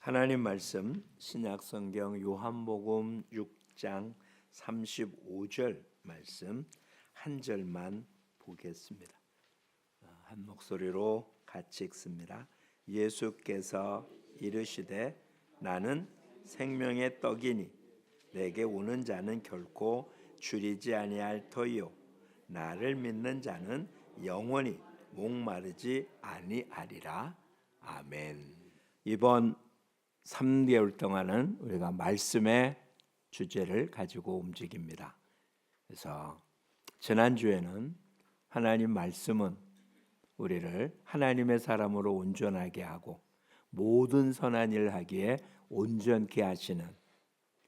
하나님 말씀 신약 성경 요한복음 6장 35절 말씀 한 절만 보겠습니다. 한 목소리로 같이 읽습니다. 예수께서 이르시되 나는 생명의 떡이니 내게 오는 자는 결코 줄이지 아니할 터이요 나를 믿는 자는 영원히 목마르지 아니하리라. 아멘. 이번 3개월 동안은 우리가 말씀의 주제를 가지고 움직입니다. 그래서 지난주에는 하나님 말씀은 우리를 하나님의 사람으로 온전하게 하고 모든 선한 일을 하기에 온전케 하시는,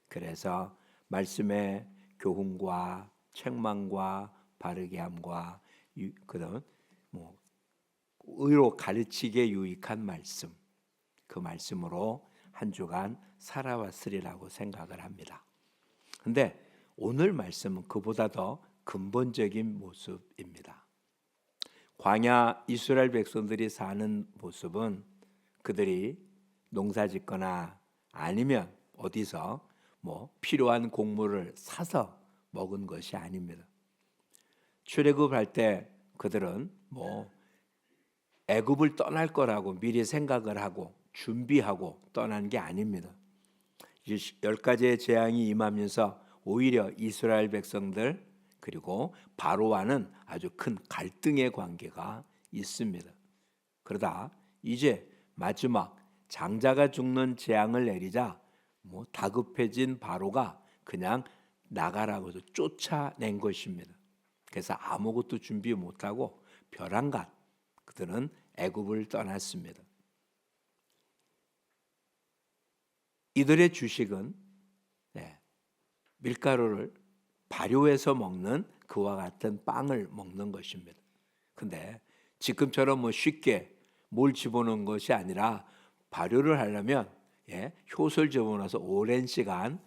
그래서 말씀의 교훈과 책망과 바르게 함과 그런 의로 가르치기에 유익한 말씀, 그 말씀으로 한 주간 살아왔으리라고 생각을 합니다. 근데 오늘 말씀은 그보다 더 근본적인 모습입니다. 광야 이스라엘 백성들이 사는 모습은 그들이 농사 짓거나 아니면 어디서 필요한 곡물을 사서 먹은 것이 아닙니다. 출애굽할 때 그들은 애굽을 떠날 거라고 미리 생각을 하고 준비하고 떠난 게 아닙니다. 10가지의 재앙이 임하면서 오히려 이스라엘 백성들 그리고 바로와는 아주 큰 갈등의 관계가 있습니다. 그러다 이제 마지막 장자가 죽는 재앙을 내리자 다급해진 바로가 그냥 나가라고 해서 쫓아낸 것입니다. 그래서 아무것도 준비 못하고 벼랑간 그들은 애굽을 떠났습니다. 이들의 주식은 밀가루를 발효해서 먹는 그와 같은 빵을 먹는 것입니다. 근데 지금처럼 쉽게 뭘 집어넣은 것이 아니라 발효를 하려면 효소를 집어넣어서 오랜 시간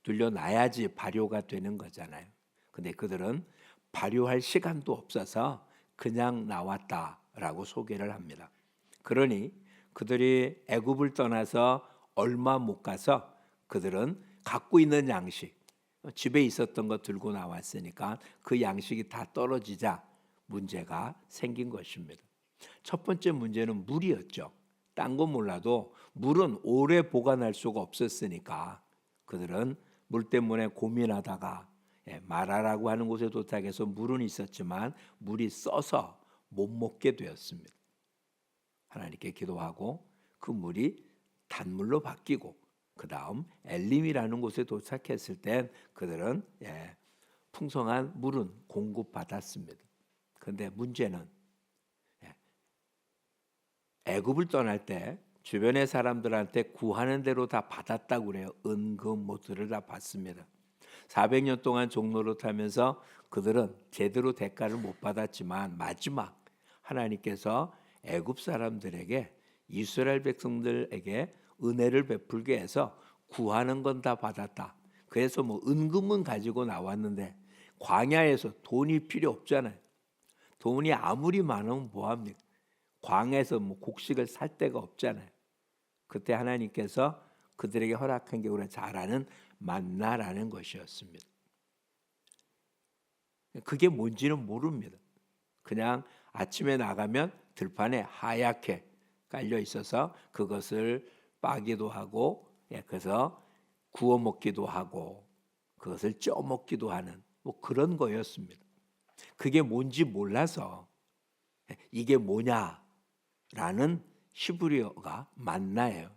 둘려놔야지 발효가 되는 거잖아요. 근데 그들은 발효할 시간도 없어서 그냥 나왔다라고 소개를 합니다. 그러니 그들이 애굽을 떠나서 얼마 못 가서 그들은 갖고 있는 양식, 집에 있었던 거 들고 나왔으니까 그 양식이 다 떨어지자 문제가 생긴 것입니다. 첫 번째 문제는 물이었죠. 딴 건 몰라도 물은 오래 보관할 수가 없었으니까 그들은 물 때문에 고민하다가 마라라고 하는 곳에 도착해서 물은 있었지만 물이 써서 못 먹게 되었습니다. 하나님께 기도하고 그 물이 단물로 바뀌고 그 다음 엘림이라는 곳에 도착했을 땐 그들은 풍성한 물은 공급받았습니다. 그런데 문제는 애굽을 떠날 때 주변의 사람들한테 구하는 대로 다 받았다고 그래요. 은금 모두를 다 받습니다. 400년 동안 종로를 타면서 그들은 제대로 대가를 못 받았지만 마지막 하나님께서 애굽 사람들에게 이스라엘 백성들에게 은혜를 베풀게 해서 구하는 건 다 받았다. 그래서 은금은 가지고 나왔는데 광야에서 돈이 필요 없잖아요. 돈이 아무리 많으면 뭐합니까? 광야에서 곡식을 살 데가 없잖아요. 그때 하나님께서 그들에게 허락한 게 우리가 잘 아는 만나라는 것이었습니다. 그게 뭔지는 모릅니다. 그냥 아침에 나가면 들판에 하얗게 깔려 있어서 그것을 빠기도 하고 그래서 구워 먹기도 하고 그것을 쪄 먹기도 하는 그런 거였습니다. 그게 뭔지 몰라서 이게 뭐냐라는 히브리어가 만나예요.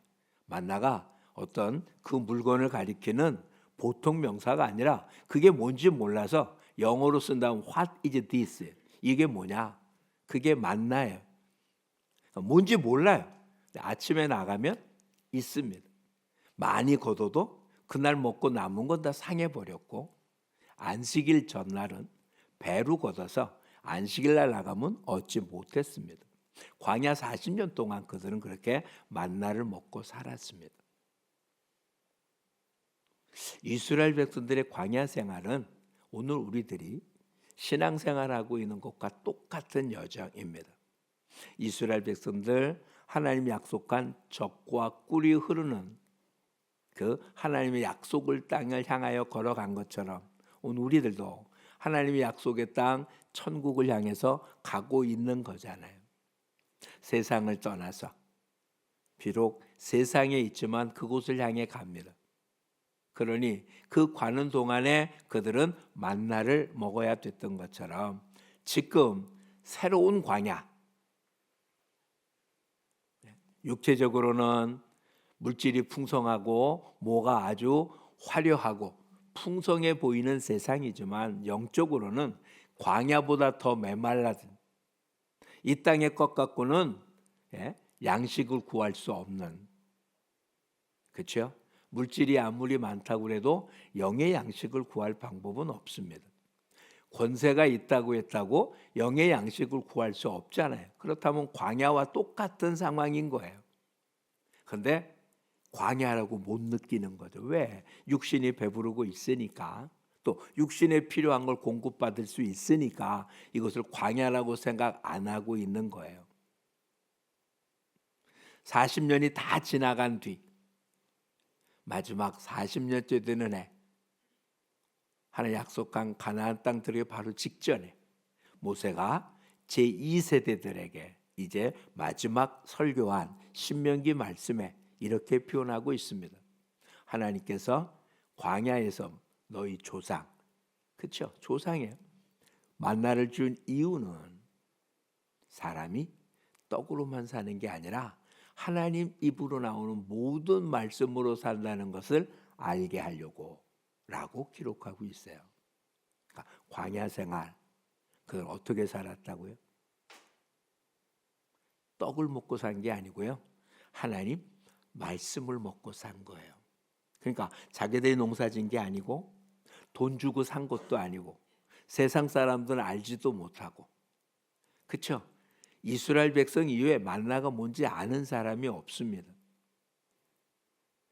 만나가 어떤 그 물건을 가리키는 보통 명사가 아니라 그게 뭔지 몰라서 영어로 쓴다면 What is this? 이게 뭐냐? 그게 만나예요. 뭔지 몰라요. 아침에 나가면 있습니다. 많이 걷어도 그날 먹고 남은 건 다 상해버렸고 안식일 전날은 배로 걷어서 안식일 날 나가면 얻지 못했습니다. 광야 40년 동안 그들은 그렇게 만나를 먹고 살았습니다. 이스라엘 백성들의 광야 생활은 오늘 우리들이 신앙생활하고 있는 것과 똑같은 여정입니다. 이스라엘 백성들 하나님이 약속한 젖과 꿀이 흐르는 그 하나님의 약속을 땅을 향하여 걸어간 것처럼 오늘 우리들도 하나님의 약속의 땅 천국을 향해서 가고 있는 거잖아요. 세상을 떠나서 비록 세상에 있지만 그곳을 향해 갑니다. 그러니 그 가는 동안에 그들은 만나를 먹어야 됐던 것처럼 지금 새로운 광야, 육체적으로는 물질이 풍성하고 뭐가 아주 화려하고 풍성해 보이는 세상이지만 영적으로는 광야보다 더 메말라든 이 땅의 것 갖고는 양식을 구할 수 없는, 그렇죠? 물질이 아무리 많다고 해도 영의 양식을 구할 방법은 없습니다. 권세가 있다고 했다고 영의 양식을 구할 수 없잖아요. 그렇다면 광야와 똑같은 상황인 거예요. 그런데 광야라고 못 느끼는 거죠. 왜? 육신이 배부르고 있으니까, 또 육신에 필요한 걸 공급받을 수 있으니까 이것을 광야라고 생각 안 하고 있는 거예요. 40년이 다 지나간 뒤 마지막 40년째 되는 해, 하나님 약속한 가나안 땅 들어가기 바로 직전에 모세가 제2세대들에게 이제 마지막 설교한 신명기 말씀에 이렇게 표현하고 있습니다. 하나님께서 광야에서 너희 조상, 그렇죠? 조상이에요. 만나를 준 이유는 사람이 떡으로만 사는 게 아니라 하나님 입으로 나오는 모든 말씀으로 산다는 것을 알게 하려고 라고 기록하고 있어요. 그러니까 광야 생활, 그걸 어떻게 살았다고요? 떡을 먹고 산 게 아니고요. 하나님 말씀을 먹고 산 거예요. 그러니까 자기들이 농사 진 게 아니고 돈 주고 산 것도 아니고 세상 사람들은 알지도 못하고, 그렇죠? 이스라엘 백성 이외에 만나가 뭔지 아는 사람이 없습니다.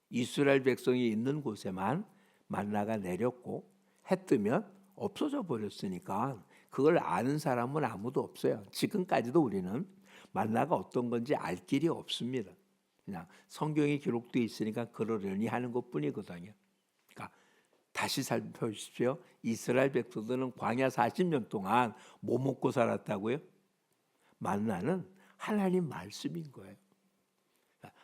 이스라엘 백성이 있는 곳에만 만나가 내렸고 해 뜨면 없어져 버렸으니까 그걸 아는 사람은 아무도 없어요. 지금까지도 우리는 만나가 어떤 건지 알 길이 없습니다. 그냥 성경에 기록되어 있으니까 그러려니 하는 것뿐이거든요. 그러니까 다시 살펴보십시오. 이스라엘 백성들은 광야 40년 동안 뭐 먹고 살았다고요? 만나는 하나님 말씀인 거예요.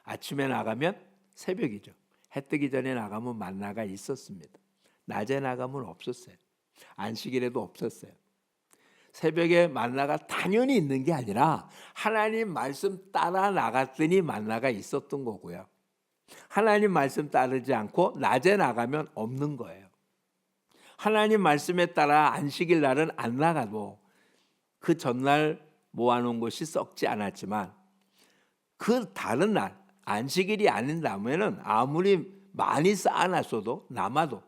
아침에 나가면 새벽이죠. 해 뜨기 전에 나가면 만나가 있었습니다. 낮에 나가면 없었어요. 안식일에도 없었어요. 새벽에 만나가 당연히 있는 게 아니라 하나님 말씀 따라 나갔더니 만나가 있었던 거고요. 하나님 말씀 따르지 않고 낮에 나가면 없는 거예요. 하나님 말씀에 따라 안식일 날은 안 나가도 그 전날 모아놓은 것이 썩지 않았지만 그 다른 날 안식일이 아닌다면은 아무리 많이 쌓아놨어도 남아도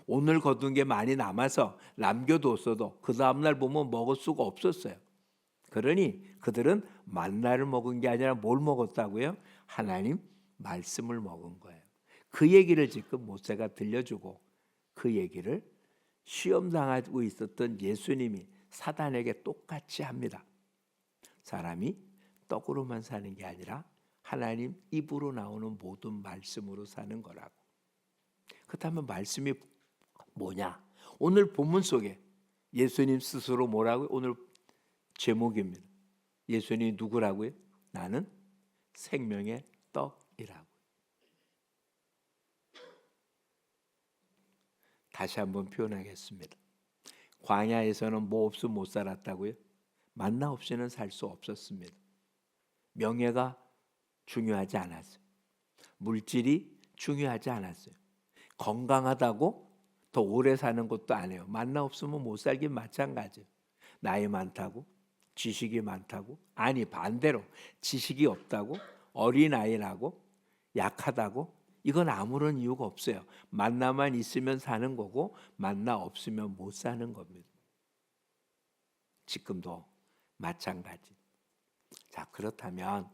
오늘 거둔 게 많이 남아서 남겨뒀어도 그 다음날 보면 먹을 수가 없었어요. 그러니 그들은 만나를 먹은 게 아니라 뭘 먹었다고요? 하나님 말씀을 먹은 거예요. 그 얘기를 지금 모세가 들려주고 그 얘기를 시험당하고 있었던 예수님이 사단에게 똑같이 합니다. 사람이 떡으로만 사는 게 아니라 하나님 입으로 나오는 모든 말씀으로 사는 거라고. 그렇다면 말씀이 뭐냐? 오늘 본문 속에 예수님 스스로 뭐라고요? 오늘 제목입니다. 예수님이 누구라고요? 나는 생명의 떡이라고. 다시 한번 표현하겠습니다. 광야에서는 뭐 없으면 못 살았다고요? 만나 없이는 살 수 없었습니다. 명예가 중요하지 않았어요. 물질이 중요하지 않았어요. 건강하다고 더 오래 사는 것도 아니에요. 만나 없으면 못 살긴 마찬가지예요. 나이 많다고, 지식이 많다고, 아니 반대로 지식이 없다고, 어린아이라고, 약하다고, 이건 아무런 이유가 없어요. 만나만 있으면 사는 거고 만나 없으면 못 사는 겁니다. 지금도 마찬가지. 자, 그렇다면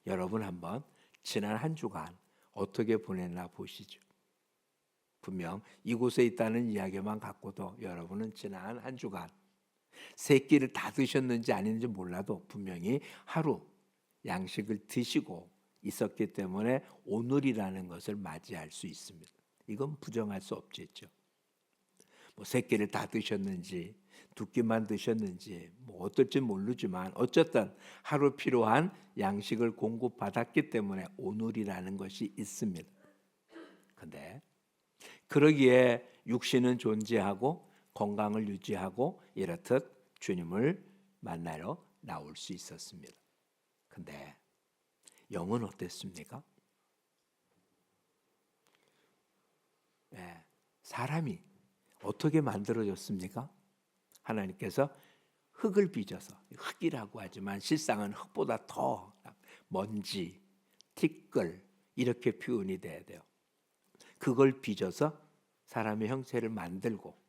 여러분 한번 지난 한 주간 어떻게 보냈나 보시죠. 분명 이곳에 있다는 이야기만 갖고도 여러분은 지난 한 주간 세 끼를 다 드셨는지 아닌지 몰라도 분명히 하루 양식을 드시고 있었기 때문에 오늘이라는 것을 맞이할 수 있습니다. 이건 부정할 수 없겠죠. 뭐 세 끼를 다 드셨는지 두 끼만 드셨는지 뭐 어떨지 모르지만 어쨌든 하루 필요한 양식을 공급받았기 때문에 오늘이라는 것이 있습니다. 근데 그러기에 육신은 존재하고 건강을 유지하고 이렇듯 주님을 만나러 나올 수 있었습니다. 근데 영은 어땠습니까? 네, 사람이 어떻게 만들어졌습니까? 하나님께서 흙을 빚어서, 흙이라고 하지만 실상은 흙보다 더 먼지, 티끌 이렇게 표현이 돼야 돼요. 그걸 빚어서 사람의 형체를 만들고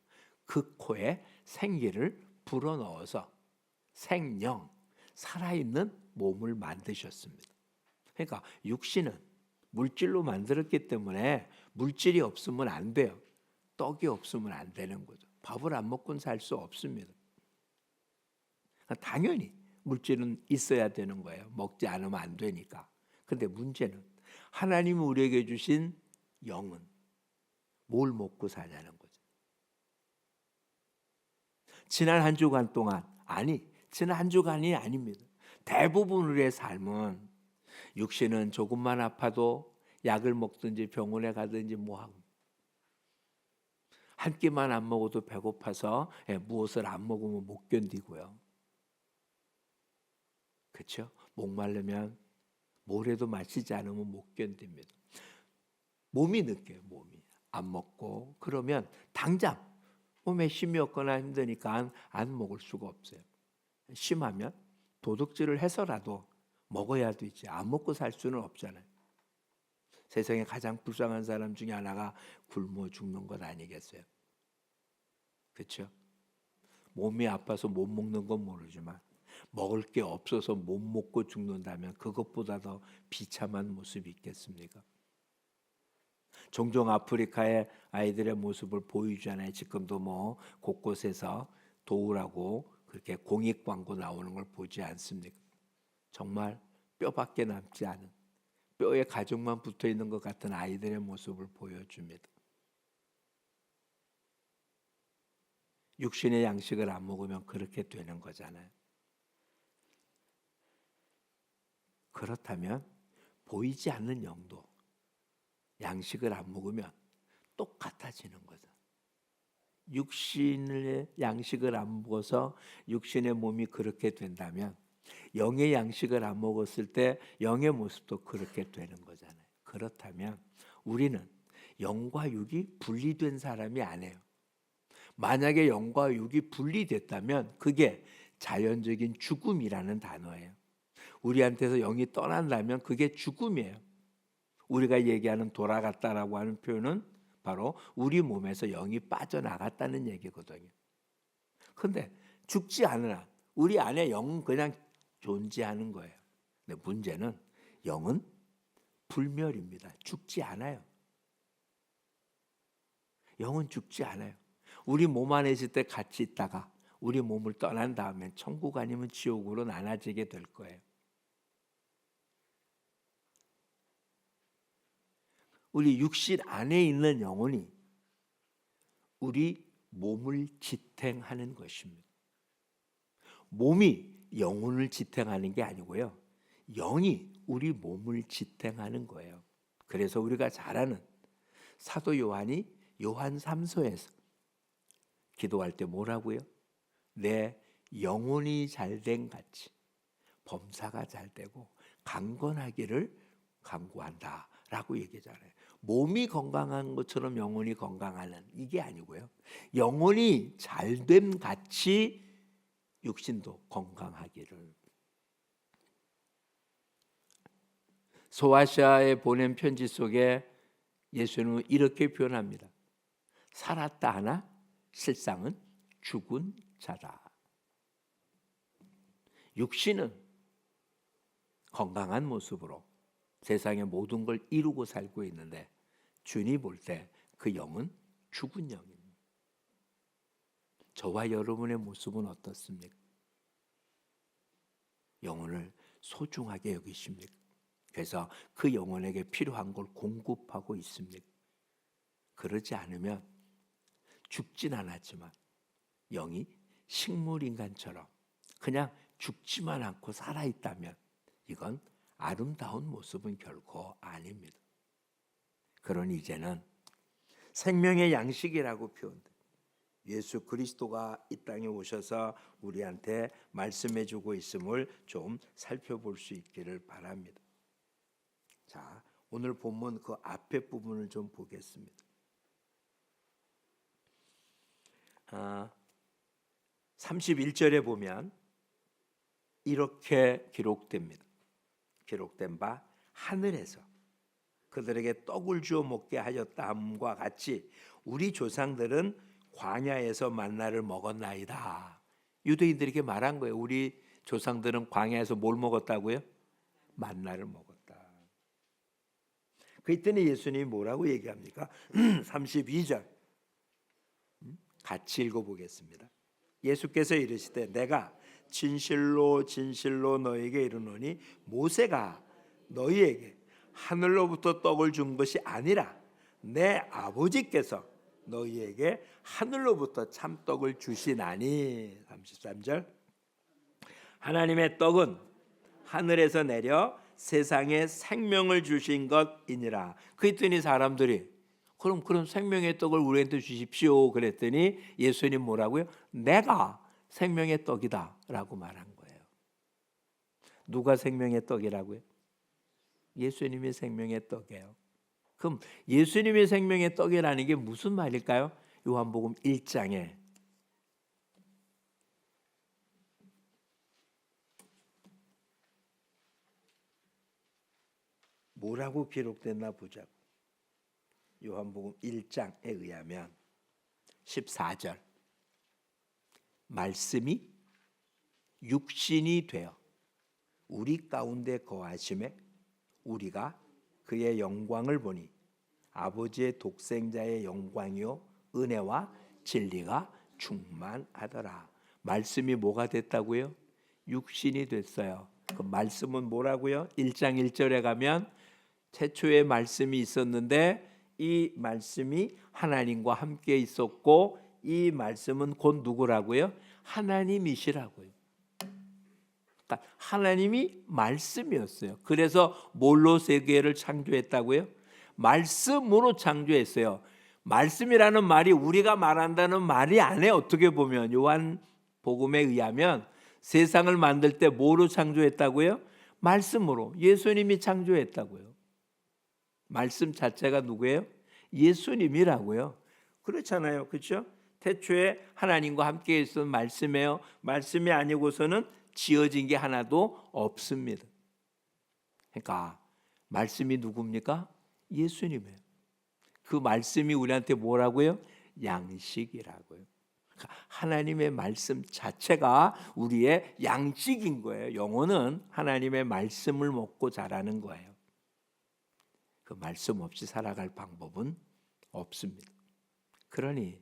그 코에 생기를 불어넣어서 생명, 살아있는 몸을 만드셨습니다. 그러니까 육신은 물질로 만들었기 때문에 물질이 없으면 안 돼요. 떡이 없으면 안 되는 거죠. 밥을 안 먹고는 살 수 없습니다. 당연히 물질은 있어야 되는 거예요. 먹지 않으면 안 되니까. 근데 문제는 하나님이 우리에게 주신 영은 뭘 먹고 사냐는 거죠. 지난 한 주간 동안, 지난 한 주간이 아닙니다. 대부분 우리의 삶은 육신은 조금만 아파도 약을 먹든지 병원에 가든지 뭐하고 한 끼만 안 먹어도 배고파서 무엇을 안 먹으면 못 견디고요. 그렇죠? 목마르면 뭐라도 마시지 않으면 못 견딥니다. 몸이 느껴요. 몸이 안 먹고 그러면 당장 몸에 힘이 없거나 힘드니까 안 먹을 수가 없어요. 심하면 도둑질을 해서라도 먹어야 되지. 안 먹고 살 수는 없잖아요. 세상에 가장 불쌍한 사람 중에 하나가 굶어 죽는 것 아니겠어요? 그렇죠? 몸이 아파서 못 먹는 건 모르지만 먹을 게 없어서 못 먹고 죽는다면 그것보다 더 비참한 모습이 있겠습니까? 종종 아프리카의 아이들의 모습을 보여주잖아요. 지금도 뭐 곳곳에서 도우라고 그렇게 공익 광고 나오는 걸 보지 않습니까? 정말 뼈밖에 남지 않은 뼈에 가죽만 붙어 있는 것 같은 아이들의 모습을 보여줍니다. 육신의 양식을 안 먹으면 그렇게 되는 거잖아요. 그렇다면 보이지 않는 영도 양식을 안 먹으면 똑같아지는 거죠. 육신의 양식을 안 먹어서 육신의 몸이 그렇게 된다면 영의 양식을 안 먹었을 때 영의 모습도 그렇게 되는 거잖아요. 그렇다면 우리는 영과 육이 분리된 사람이 아니에요. 만약에 영과 육이 분리됐다면 그게 자연적인 죽음이라는 단어예요. 우리한테서 영이 떠난다면 그게 죽음이에요. 우리가 얘기하는 돌아갔다라고 하는 표현은 바로 우리 몸에서 영이 빠져나갔다는 얘기거든요. 근데 죽지 않으나 우리 안에 영은 그냥 존재하는 거예요. 근데 문제는 영은 불멸입니다. 죽지 않아요. 영은 죽지 않아요. 우리 몸 안에 있을 때 같이 있다가 우리 몸을 떠난 다음에 천국 아니면 지옥으로 나눠지게 될 거예요. 우리 육신 안에 있는 영혼이 우리 몸을 지탱하는 것입니다. 몸이 영혼을 지탱하는 게 아니고요. 영이 우리 몸을 지탱하는 거예요. 그래서 우리가 잘 아는 사도 요한이 요한 3서에서 기도할 때 뭐라고요? 내 영혼이 잘된 같이 범사가 잘되고 강건하기를 간구한다 라고 얘기하잖아요. 몸이 건강한 것처럼 영혼이 건강하는 이게 아니고요. 영혼이 잘됨 같이 육신도 건강하기를. 소아시아에 보낸 편지 속에 예수님은 이렇게 표현합니다. 살았다 하나 실상은 죽은 자다. 육신은 건강한 모습으로 세상의 모든 걸 이루고 살고 있는데 주님이 볼 때 그 영은 죽은 영입니다. 저와 여러분의 모습은 어떻습니까? 영혼을 소중하게 여기십니까? 그래서 그 영혼에게 필요한 걸 공급하고 있습니다. 그러지 않으면 죽진 않았지만 영이 식물인간처럼 그냥 죽지만 않고 살아있다면 이건 아름다운 모습은 결코 아닙니다. 그러니 이제는 생명의 양식이라고 표현돼요. 예수 그리스도가 이 땅에 오셔서 우리한테 말씀해주고 있음을 좀 살펴볼 수 있기를 바랍니다. 자, 오늘 본문 그 앞에 부분을 좀 보겠습니다. 31절에 보면 이렇게 기록됩니다. 기록된 바 하늘에서 그들에게 떡을 주어 먹게 하였다함과 같이 우리 조상들은 광야에서 만나를 먹었나이다. 유대인들에게 말한 거예요. 우리 조상들은 광야에서 뭘 먹었다고요? 만나를 먹었다. 그랬더니 예수님이 뭐라고 얘기합니까? 32절 같이 읽어보겠습니다. 예수께서 이르시되 내가 진실로 진실로 너에게 이르노니 모세가 너희에게 하늘로부터 떡을 준 것이 아니라 내 아버지께서 너희에게 하늘로부터 참떡을 주시나니. 33절 하나님의 떡은 하늘에서 내려 세상에 생명을 주신 것이니라. 그랬더니 사람들이 그럼 생명의 떡을 우리한테 주십시오 그랬더니 예수님 뭐라고요? 내가 생명의 떡이다 라고 말한 거예요. 누가 생명의 떡이라고요? 예수님이 생명의 떡이에요. 그럼 예수님의 생명의 떡이라는 게 무슨 말일까요? 요한복음 1장에 뭐라고 기록됐나 보자고. 요한복음 1장에 의하면 14절 말씀이 육신이 되어 우리 가운데 거하심에 우리가 그의 영광을 보니 아버지의 독생자의 영광이요 은혜와 진리가 충만하더라. 말씀이 뭐가 됐다고요? 육신이 됐어요. 그 말씀은 뭐라고요? 1장 1절에 가면 태초에 말씀이 있었는데 이 말씀이 하나님과 함께 있었고 이 말씀은 곧 누구라고요? 하나님이시라고요. 그러니까 하나님이 말씀이었어요. 그래서 뭘로 세계를 창조했다고요? 말씀으로 창조했어요. 말씀이라는 말이 우리가 말한다는 말이 아니에요. 어떻게 보면 요한복음에 의하면 세상을 만들 때 뭐로 창조했다고요? 말씀으로. 예수님이 창조했다고요. 말씀 자체가 누구예요? 예수님이라고요. 그렇잖아요. 그렇죠? 태초에 하나님과 함께 있었던 말씀이에요. 말씀이 아니고서는 지어진 게 하나도 없습니다. 그러니까 말씀이 누굽니까? 예수님이에요. 그 말씀이 우리한테 뭐라고요? 양식이라고요. 그러니까 하나님의 말씀 자체가 우리의 양식인 거예요. 영혼은 하나님의 말씀을 먹고 자라는 거예요. 그 말씀 없이 살아갈 방법은 없습니다. 그러니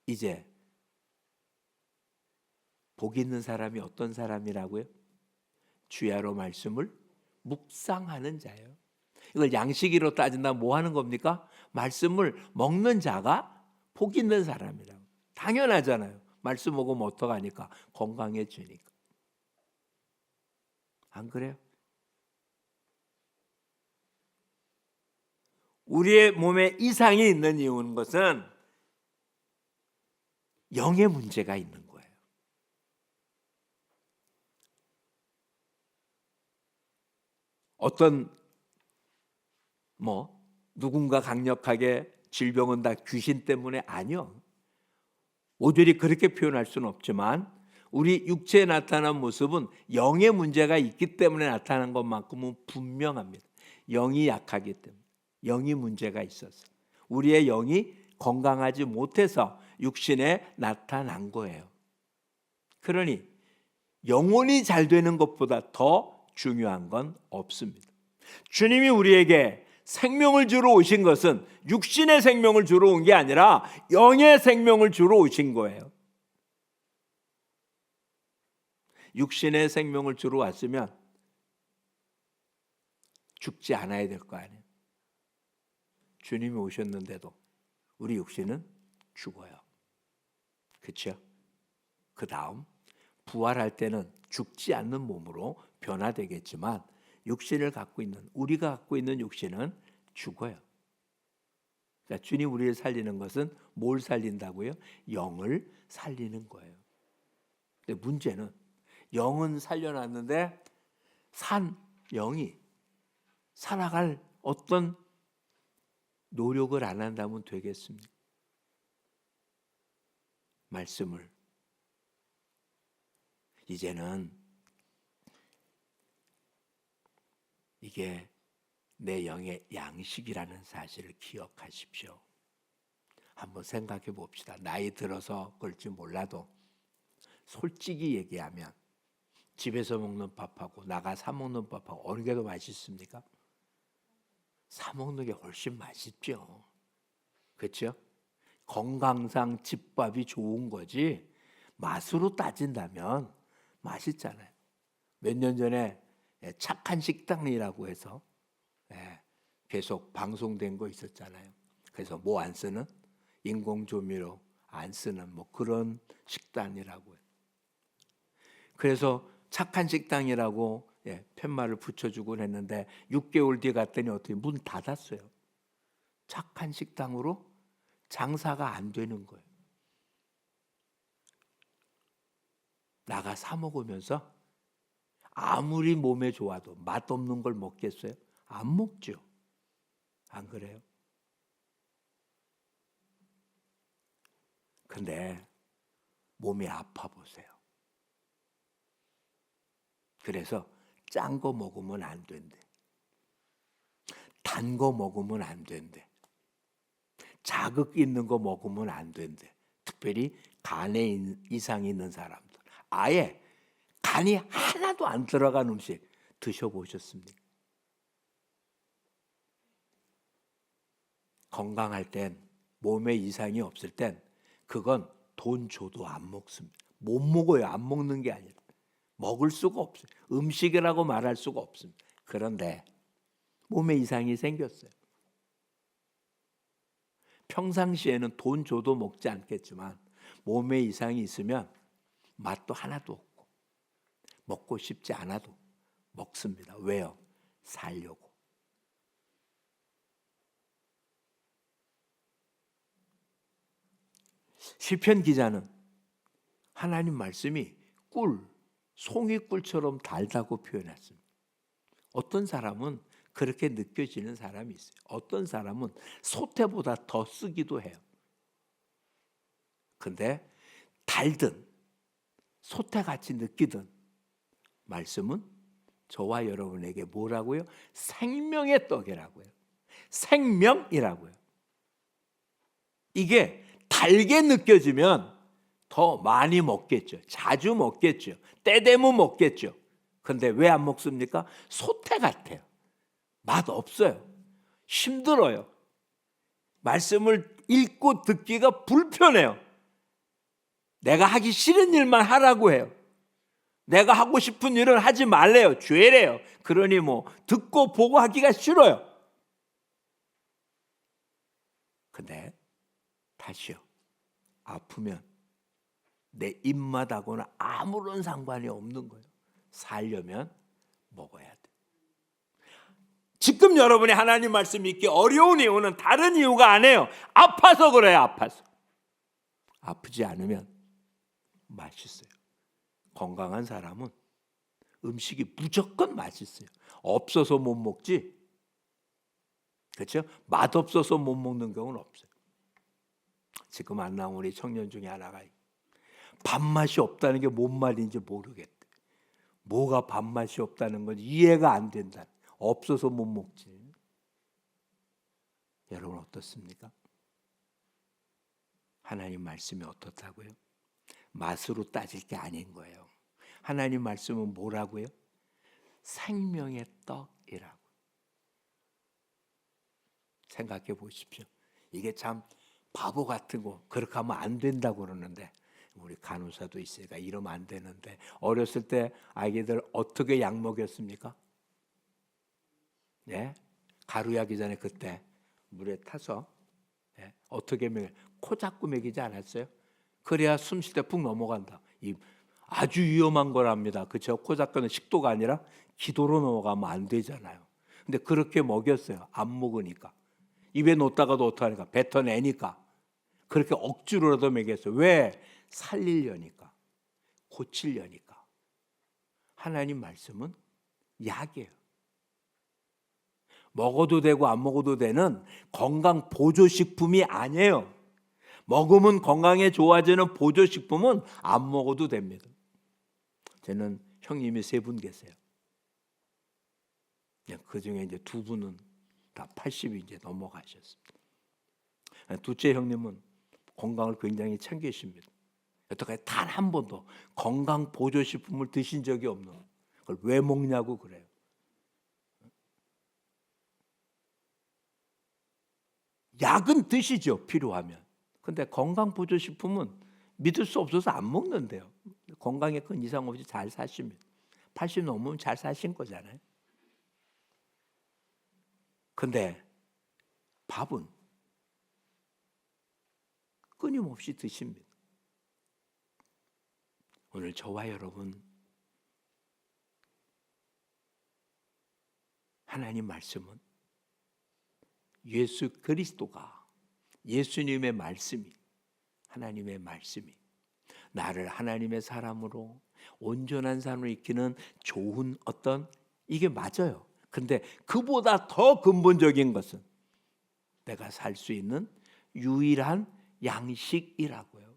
이제 복 있는 사람이 어떤 사람이라고요? 주야로 말씀을 묵상하는 자예요. 이걸 양식으로 따진다면 뭐 하는 겁니까? 말씀을 먹는 자가 복 있는 사람이라고. 당연하잖아요. 말씀 먹으면 어떡하니까? 건강해지니까. 안 그래요? 우리의 몸에 이상이 있는 이유는 것은 영의 문제가 있는 거예요. 어떤 누군가 강력하게 질병은 다 귀신 때문에 아니요. 모조리 그렇게 표현할 수는 없지만 우리 육체에 나타난 모습은 영의 문제가 있기 때문에 나타난 것만큼은 분명합니다. 영이 약하기 때문에. 영이 문제가 있어서 우리의 영이 건강하지 못해서 육신에 나타난 거예요. 그러니 영혼이 잘 되는 것보다 더 중요한 건 없습니다. 주님이 우리에게 생명을 주러 오신 것은 육신의 생명을 주러 온 게 아니라 영의 생명을 주러 오신 거예요. 육신의 생명을 주러 왔으면 죽지 않아야 될 거 아니에요. 주님이 오셨는데도 우리 육신은 죽어요. 그렇죠? 그 다음 부활할 때는 죽지 않는 몸으로 변화되겠지만 육신을 갖고 있는, 우리가 갖고 있는 육신은 죽어요. 그러니까 주님 우리를 살리는 것은 뭘 살린다고요? 영을 살리는 거예요. 근데 문제는 영은 살려놨는데 영이 살아갈 어떤 노력을 안 한다면 되겠습니까? 말씀을 이제는 이게 내 영의 양식이라는 사실을 기억하십시오. 한번 생각해 봅시다. 나이 들어서 그럴지 몰라도 솔직히 얘기하면 집에서 먹는 밥하고 나가 사 먹는 밥하고 어느 게 더 맛있습니까? 사 먹는 게 훨씬 맛있죠. 그렇죠? 건강상 집밥이 좋은 거지 맛으로 따진다면 맛있잖아요. 몇 년 전에 착한 식당이라고 해서 계속 방송된 거 있었잖아요. 그래서 뭐 안 쓰는 인공조미료 안 쓰는 뭐 그런 식단이라고 해요. 그래서 착한 식당이라고 팻말을 붙여주곤 했는데 6개월 뒤에 갔더니 어떻게 문 닫았어요. 착한 식당으로 장사가 안 되는 거예요. 나가 사 먹으면서 아무리 몸에 좋아도 맛없는 걸 먹겠어요? 안 먹죠. 안 그래요? 근데 몸이 아파 보세요. 그래서 짠 거 먹으면 안 된대. 단 거 먹으면 안 된대. 자극 있는 거 먹으면 안 된대. 특별히 간에 이상이 있는 사람들. 아예 간이 하나도 안 들어간 음식 드셔보셨습니까? 건강할 땐, 몸에 이상이 없을 땐 그건 돈 줘도 안 먹습니다. 못 먹어요. 안 먹는 게 아니라. 먹을 수가 없어요. 음식이라고 말할 수가 없습니다. 그런데 몸에 이상이 생겼어요. 평상시에는 돈 줘도 먹지 않겠지만 몸에 이상이 있으면 맛도 하나도 없고 먹고 싶지 않아도 먹습니다. 왜요? 살려고. 시편 기자는 하나님 말씀이 송이꿀처럼 달다고 표현했습니다. 어떤 사람은 그렇게 느껴지는 사람이 있어요. 어떤 사람은 소태보다 더 쓰기도 해요. 근데 달든 소태같이 느끼든 말씀은 저와 여러분에게 뭐라고요? 생명의 떡이라고요. 생명이라고요. 이게 달게 느껴지면 더 많이 먹겠죠. 자주 먹겠죠. 때 되면 먹겠죠. 근데 왜 안 먹습니까? 소태 같아요. 맛 없어요. 힘들어요. 말씀을 읽고 듣기가 불편해요. 내가 하기 싫은 일만 하라고 해요. 내가 하고 싶은 일은 하지 말래요. 죄래요. 그러니 뭐 듣고 보고 하기가 싫어요. 근데 다시요. 아프면 내 입맛하고는 아무런 상관이 없는 거예요. 살려면 먹어야 돼. 지금 여러분이 하나님 말씀 읽기 어려운 이유는 다른 이유가 아니에요. 아파서 그래요. 아파서. 아프지 않으면 맛있어요. 건강한 사람은 음식이 무조건 맛있어요. 없어서 못 먹지. 그렇죠? 맛없어서 못 먹는 경우는 없어요. 지금 안 나온 우리 청년 중에 하나가 밥맛이 없다는 게 뭔 말인지 모르겠대. 뭐가 밥맛이 없다는 건 이해가 안 된다. 없어서 못 먹지. 여러분 어떻습니까? 하나님 말씀이 어떻다고요? 맛으로 따질 게 아닌 거예요. 하나님 말씀은 뭐라고요? 생명의 떡이라고. 생각해 보십시오. 이게 참 바보 같은 거 그렇게 하면 안 된다고 그러는데 우리 간호사도 있으니까 이러면 안 되는데 어렸을 때 아기들 어떻게 약 먹였습니까? 예? 가루약이 전에 그때 물에 타서 예? 어떻게 코 잡고 먹이지 않았어요? 그래야 숨 쉴 때 푹 넘어간다. 이 아주 위험한 거랍니다. 그렇죠? 코 잡고는 식도가 아니라 기도로 넘어가면 안 되잖아요. 근데 그렇게 먹였어요. 안 먹으니까. 입에 놓다가도 어떡하니까 뱉어내니까 그렇게 억지로라도 먹였어요. 왜? 살리려니까, 고치려니까. 하나님 말씀은 약이에요. 먹어도 되고 안 먹어도 되는 건강 보조식품이 아니에요. 먹으면 건강에 좋아지는 보조식품은 안 먹어도 됩니다. 저는 형님이 3분 계세요. 그 중에 이제 2분은 다 80이 이제 넘어가셨습니다. 둘째 형님은 건강을 굉장히 챙기십니다. 여태까지 단 한 번도 건강 보조식품을 드신 적이 없는, 그걸 왜 먹냐고 그래요. 약은 드시죠, 필요하면. 근데 건강 보조식품은 믿을 수 없어서 안 먹는데요. 건강에 큰 이상 없이 잘 사십니다. 80 넘으면 잘 사신 거잖아요. 근데 밥은 끊임없이 드십니다. 오늘 저와 여러분, 하나님 말씀은 예수 그리스도가, 예수님의 말씀이, 하나님의 말씀이 나를 하나님의 사람으로, 온전한 삶을 익히는 좋은 어떤, 이게 맞아요. 근데 그보다 더 근본적인 것은 내가 살 수 있는 유일한 양식이라고요.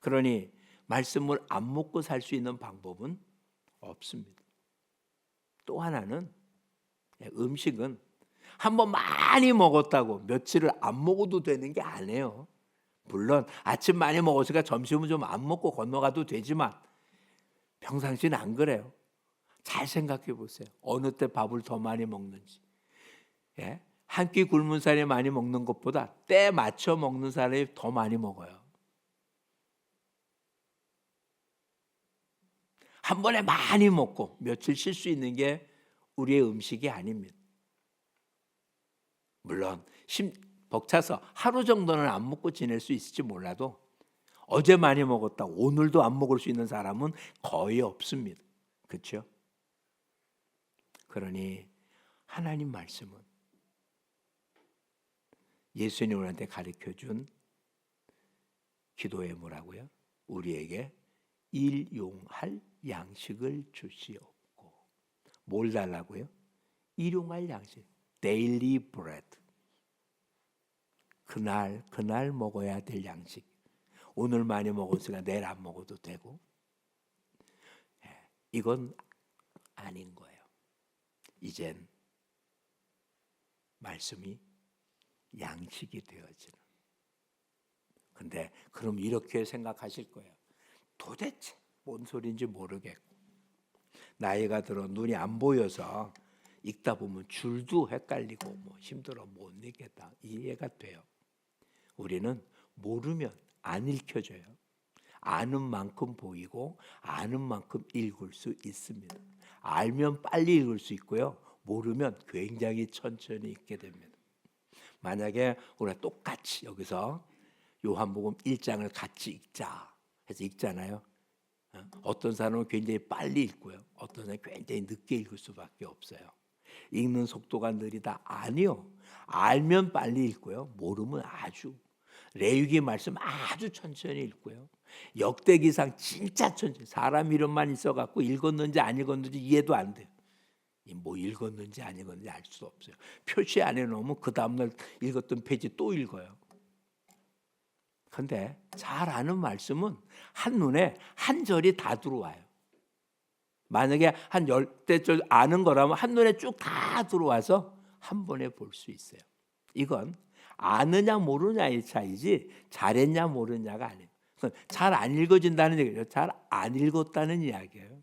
그러니 말씀을 안 먹고 살 수 있는 방법은 없습니다. 또 하나는, 음식은 한번 많이 먹었다고 며칠을 안 먹어도 되는 게 아니에요. 물론 아침 많이 먹었으니까 점심은 좀 안 먹고 건너가도 되지만 평상시는 안 그래요. 잘 생각해 보세요. 어느 때 밥을 더 많이 먹는지. 예? 한 끼 굶은 사람이 많이 먹는 것보다 때 맞춰 먹는 사람이 더 많이 먹어요. 한 번에 많이 먹고 며칠 쉴 수 있는 게 우리의 음식이 아닙니다. 물론 벅차서 하루 정도는 안 먹고 지낼 수 있을지 몰라도 어제 많이 먹었다 오늘도 안 먹을 수 있는 사람은 거의 없습니다. 그렇죠? 그러니 하나님 말씀은 예수님이 우리한테 가르쳐준 기도에 뭐라고요? 우리에게 일용할 양식을 주시옵고. 뭘 달라고요? 일용할 양식, daily bread. 그날 먹어야 될 양식. 오늘 많이 먹었으니까 내일 안 먹어도 되고, 이건 아닌 거예요. 이젠 말씀이 양식이 되어지는. 근데 그럼 이렇게 생각하실 거예요. 도대체 뭔 소리인지 모르겠고, 나이가 들어 눈이 안 보여서 읽다 보면 줄도 헷갈리고 뭐 힘들어 못 읽겠다. 이해가 돼요. 우리는 모르면 안 읽혀져요. 아는 만큼 보이고 아는 만큼 읽을 수 있습니다. 알면 빨리 읽을 수 있고요. 모르면 굉장히 천천히 읽게 됩니다. 만약에 우리가 똑같이 여기서 요한복음 1장을 같이 읽자 해서 읽잖아요. 어떤 사람은 굉장히 빨리 읽고요. 어떤 사람은 굉장히 늦게 읽을 수밖에 없어요. 읽는 속도가 느리다? 아니요. 알면 빨리 읽고요. 모르면 아주, 레위기 말씀 아주 천천히 읽고요. 역대기상 진짜 천천히, 사람 이름만 있어갖고 읽었는지 안 읽었는지 이해도 안 돼요. 뭐 읽었는지 안 읽었는지 알 수 없어요. 표시 안 해놓으면 그 다음날 읽었던 페이지 또 읽어요. 근데 잘 아는 말씀은 한눈에 한 절이 다 들어와요. 만약에 한 10대절 아는 거라면 한눈에 쭉 다 들어와서 한 번에 볼 수 있어요. 이건 아느냐 모르냐의 차이지 잘했냐 모르냐가 아니에요. 잘 안 읽어진다는 얘기예요. 잘 안 읽었다는 이야기예요.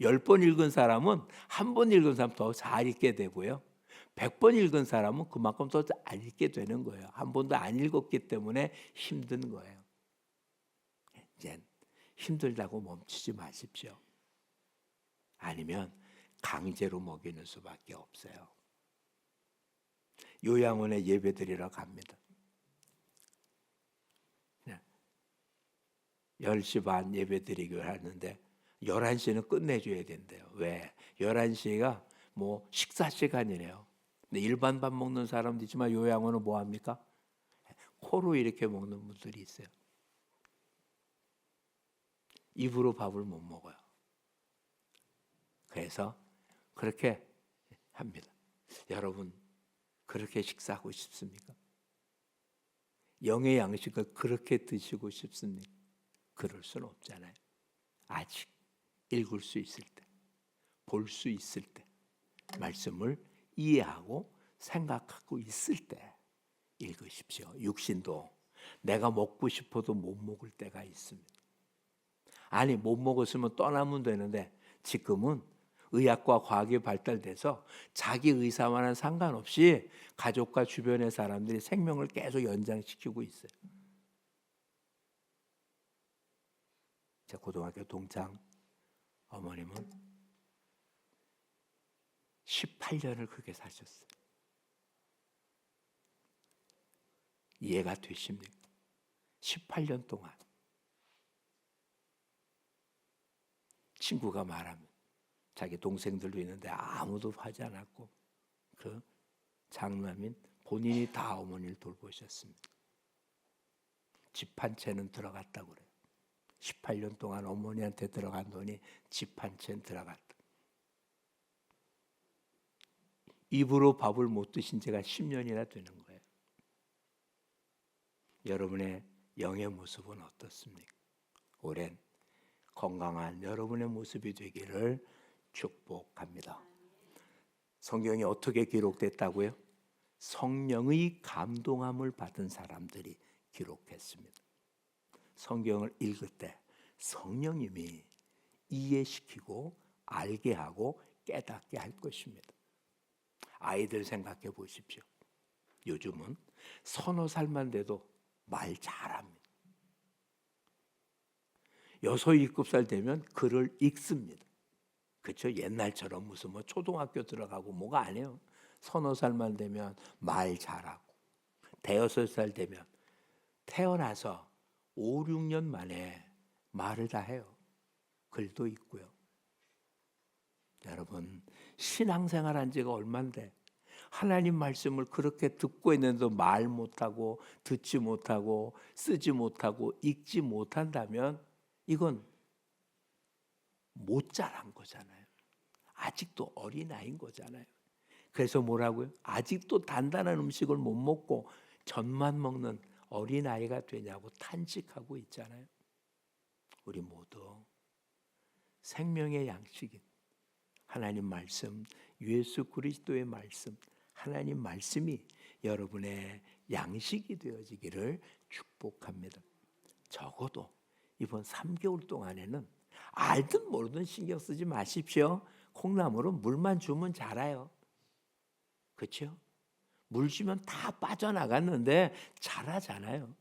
10번 읽은 사람은 한 번 읽은 사람 더 잘 읽게 되고요. 100번 읽은 사람은 그만큼 더 잘 읽게 되는 거예요. 한 번도 안 읽었기 때문에 힘든 거예요. 이제 힘들다고 멈추지 마십시오. 아니면 강제로 먹이는 수밖에 없어요. 요양원에 예배드리러 갑니다. 10시 반 예배드리기로 하는데 11시는 끝내줘야 된대요. 왜? 11시가 뭐 식사 시간이래요. 근데 일반 밥 먹는 사람도 있지만 요양원은 뭐 합니까? 코로 이렇게 먹는 분들이 있어요. 입으로 밥을 못 먹어요. 그래서 그렇게 합니다. 여러분 그렇게 식사하고 싶습니까? 영의 양식을 그렇게 드시고 싶습니까? 그럴 수는 없잖아요. 아직 읽을 수 있을 때, 볼 수 있을 때, 말씀을 이해하고 생각하고 있을 때 읽으십시오. 육신도 내가 먹고 싶어도 못 먹을 때가 있습니다. 아니 못 먹었으면 떠나면 되는데 지금은 의학과 과학이 발달돼서 자기 의사와는 상관없이 가족과 주변의 사람들이 생명을 계속 연장시키고 있어요. 제 고등학교 동창 어머님은 18년을 그렇게 사셨어요. 이해가 되십니까? 18년 동안 친구가 말하면 자기 동생들도 있는데 아무도 하지 않았고 그 장남인 본인이 다 어머니를 돌보셨습니다. 집 한 채는 들어갔다고 그래요. 18년 동안 어머니한테 들어간 돈이 집 한 채는 들어갔다. 입으로 밥을 못 드신 지가 10년이나 되는 거예요. 여러분의 영의 모습은 어떻습니까? 오랜 건강한 여러분의 모습이 되기를 축복합니다. 성경이 어떻게 기록됐다고요? 성령의 감동함을 받은 사람들이 기록했습니다. 성경을 읽을 때 성령님이 이해시키고 알게 하고 깨닫게 할 것입니다. 아이들 생각해 보십시오. 요즘은 서너 살만 돼도 말 잘합니다. 6, 7살 되면 글을 읽습니다. 그렇죠? 옛날처럼 무슨 뭐 초등학교 들어가고 뭐가 아니에요. 서너 살만 되면 말 잘하고 대여섯 살 되면 태어나서 5, 6년 만에 말을 다 해요. 글도 읽고요. 여러분 신앙생활 한 지가 얼만데 하나님 말씀을 그렇게 듣고 있는데도 말 못하고 듣지 못하고 쓰지 못하고 읽지 못한다면 이건 못 자란 거잖아요. 아직도 어린아이인 거잖아요. 그래서 뭐라고요? 아직도 단단한 음식을 못 먹고 젖만 먹는 어린아이가 되냐고 탄식하고 있잖아요. 우리 모두 생명의 양식인 하나님 말씀, 예수 그리스도의 말씀, 하나님 말씀이 여러분의 양식이 되어지기를 축복합니다. 적어도 이번 3개월 동안에는 알든 모르든 신경 쓰지 마십시오. 콩나물은 물만 주면 자라요. 그렇죠? 물 주면 다 빠져나갔는데 자라잖아요.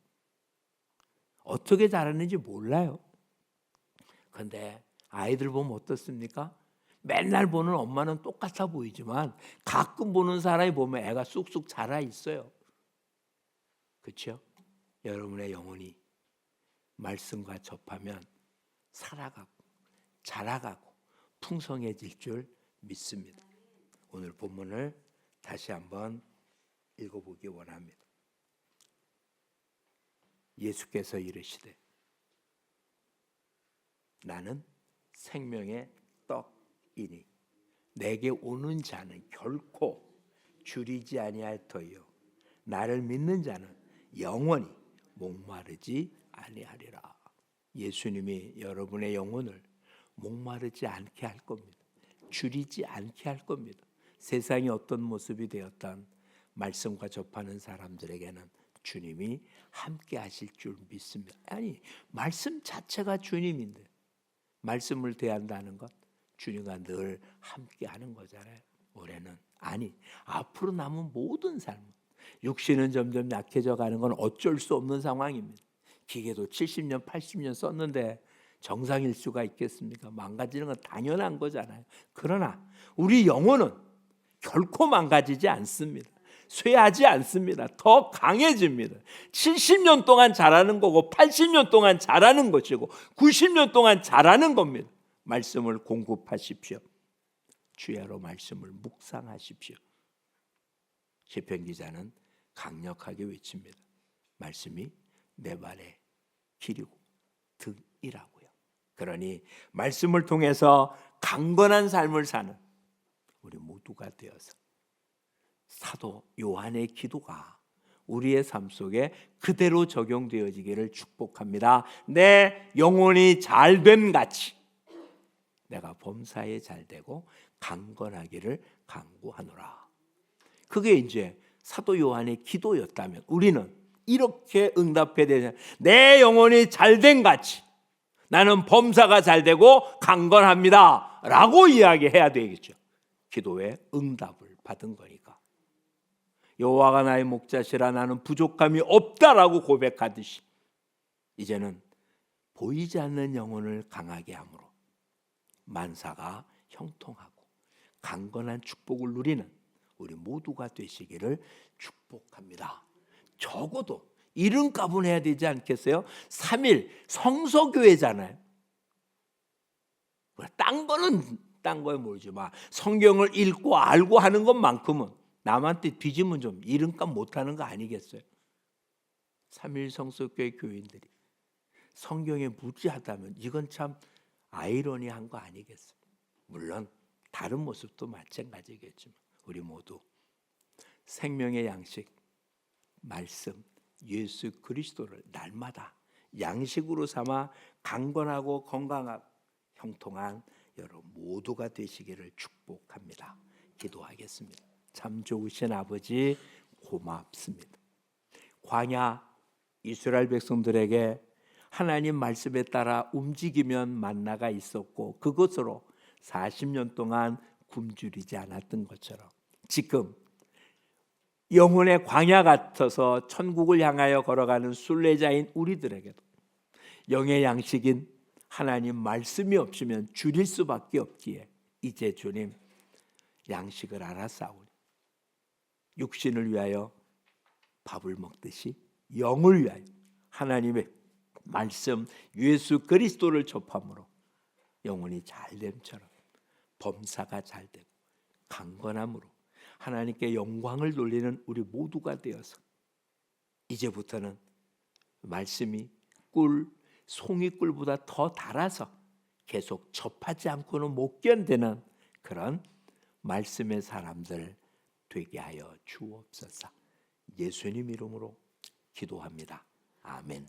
어떻게 자라는지 몰라요. 그런데 아이들 보면 어떻습니까? 맨날 보는 엄마는 똑같아 보이지만 가끔 보는 사람이 보면 애가 쑥쑥 자라 있어요. 그렇죠? 여러분의 영혼이 말씀과 접하면 살아가고 자라가고 풍성해질 줄 믿습니다. 오늘 본문을 다시 한번 읽어보기 원합니다. 예수께서 이르시되 나는 생명의 떡이니 내게 오는 자는 결코 줄이지 아니할 터이요 나를 믿는 자는 영원히 목마르지 아니하리라. 예수님이 여러분의 영혼을 목마르지 않게 할 겁니다. 줄이지 않게 할 겁니다. 세상이 어떤 모습이 되었던 말씀과 접하는 사람들에게는 주님이 함께 하실 줄 믿습니다. 아니 말씀 자체가 주님인데 말씀을 대한다는 것 주님과 늘 함께 하는 거잖아요. 올해는 아니 앞으로 남은 모든 삶 육신은 점점 약해져 가는 건 어쩔 수 없는 상황입니다. 기계도 70년 80년 썼는데 정상일 수가 있겠습니까? 망가지는 건 당연한 거잖아요. 그러나 우리 영혼은 결코 망가지지 않습니다. 쇠하지 않습니다. 더 강해집니다. 70년 동안 자라는 거고 80년 동안 자라는 것이고 90년 동안 자라는 겁니다. 말씀을 공급하십시오. 주야로 말씀을 묵상하십시오. 시편 기자는 강력하게 외칩니다. 말씀이 내 발의 길이고 등이라고요. 그러니 말씀을 통해서 강건한 삶을 사는 우리 모두가 되어서 사도 요한의 기도가 우리의 삶 속에 그대로 적용되어지기를 축복합니다. 내 영혼이 잘됨 같이 내가 범사에 잘되고 강건하기를 간구하노라. 그게 이제 사도 요한의 기도였다면 우리는 이렇게 응답해야 되잖아요. 내 영혼이 잘된 같이 나는 범사가 잘되고 강건합니다 라고 이야기해야 되겠죠. 기도에 응답을 받은 거니까. 여호와가 나의 목자시라 나는 부족함이 없다라고 고백하듯이 이제는 보이지 않는 영혼을 강하게 함으로 만사가 형통하고 강건한 축복을 누리는 우리 모두가 되시기를 축복합니다. 적어도 이름값은 해야 되지 않겠어요? 3일 성서교회잖아요. 딴 거에 모르지 마. 성경을 읽고 알고 하는 것만큼은 남한테 뒤지면 좀 이름값 못하는 거 아니겠어요? 3일 성서교회 교인들이 성경에 무지하다면 이건 참 아이러니한 거 아니겠어요? 물론 다른 모습도 마찬가지겠지만 우리 모두 생명의 양식 말씀 예수 그리스도를 날마다 양식으로 삼아 강건하고 건강하고 형통한 여러분 모두가 되시기를 축복합니다. 기도하겠습니다. 참 좋으신 아버지 고맙습니다. 광야 이스라엘 백성들에게 하나님 말씀에 따라 움직이면 만나가 있었고 그것으로 40년 동안 굶주리지 않았던 것처럼 지금 영혼의 광야 같아서 천국을 향하여 걸어가는 순례자인 우리들에게도 영의 양식인 하나님 말씀이 없으면 줄일 수밖에 없기에 이제 주님 양식을 알아싸우니 육신을 위하여 밥을 먹듯이 영을 위하여 하나님의 말씀 예수 그리스도를 접함으로 영혼이 잘됨처럼 범사가 잘되고 강건함으로 하나님께 영광을 돌리는 우리 모두가 되어서 이제부터는 말씀이 송이꿀보다 더 달아서 계속 접하지 않고는 못 견디는 그런 말씀의 사람들 되게 하여 주옵소서. 예수님 이름으로 기도합니다. 아멘.